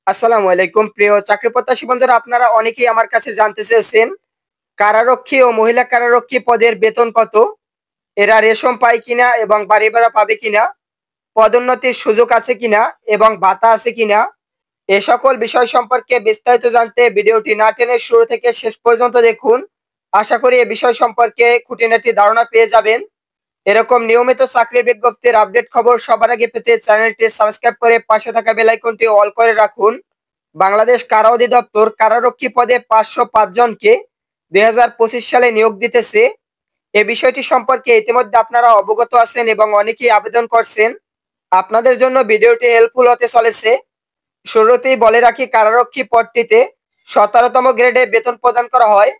আসসালামু আলাইকুম প্রিয় চাকরি প্রত্যাশী বন্ধুরা, আপনারা অনেকেই আমার কাছে জানতে চেয়েছেন কারারক্ষী ও মহিলা কারারক্ষী পদের বেতন কত, এরা রেশম পায় কিনা এবং বাড়ি ভাড়া পাবে কিনা, পদোন্নতির সুযোগ আছে কিনা এবং ভাতা আছে কিনা। এ সকল বিষয় সম্পর্কে বিস্তারিত জানতে ভিডিওটি না টেনে শুরু থেকে শেষ পর্যন্ত দেখুন। আশা করি এই বিষয় সম্পর্কে খুঁটিনাটি ধারণা পেয়ে যাবেন। এরকম নিয়মিত চাকরির বিজ্ঞপ্তির আপডেট খবর সবার আগে পেতে চ্যানেলটি সাবস্ক্রাইব করে পাশে থাকা বেল আইকনটি অল করে রাখুন। বাংলাদেশ কারা অধিদপ্তর কারারক্ষী পদে 505 জনকে 2025 সালে নিয়োগ দিতেছে। এই বিষয়টি সম্পর্কে ইতিমধ্যে আপনারা অবগত আছেন এবং অনেকেই আবেদন করছেন। আপনাদের জন্য ভিডিওটি হেল্পফুল হতে চলেছে। শুরুতেই বলে রাখি, কারারক্ষী পদটিতে 17তম গ্রেডে বেতন প্রদান করা হয়।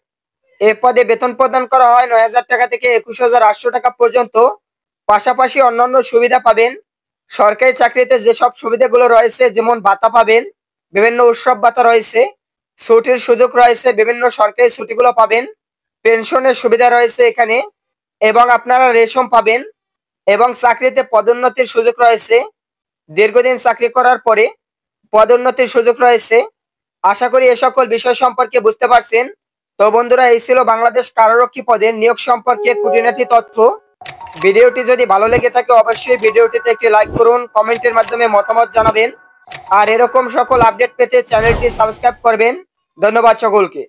এ পদে বেতন প্রদান করা হয় 9,000 টাকা থেকে 21,800 টাকা পর্যন্ত। পাশাপাশি অন্যান্য সুবিধা পাবেন। সরকারি চাকরিতে যেসব সুবিধাগুলো রয়েছে, যেমন ভাতা পাবেন, বিভিন্ন উৎসব ভাতা রয়েছে, ছুটির সুযোগ রয়েছে, বিভিন্ন সরকারি ছুটিগুলো পাবেন, পেনশনের সুবিধা রয়েছে এখানে, এবং আপনারা রেশম পাবেন এবং চাকরিতে পদোন্নতির সুযোগ রয়েছে। দীর্ঘদিন চাকরি করার পরে পদোন্নতির সুযোগ রয়েছে। আশা করি এ সকল বিষয় সম্পর্কে বুঝতে পারছেন। তো বন্ধুরা, এই ছিল বাংলাদেশ কারারক্ষী পদের নিয়োগ সম্পর্কে খুঁটিনাটি তথ্য। ভিডিওটি যদি ভালো লেগে থাকে অবশ্যই ভিডিওটিতে একটি লাইক করুন, কমেন্টের মাধ্যমে মতামত জানাবেন, আর এরকম সকল আপডেট পেতে চ্যানেলটি সাবস্ক্রাইব করবেন। ধন্যবাদ সকলকে।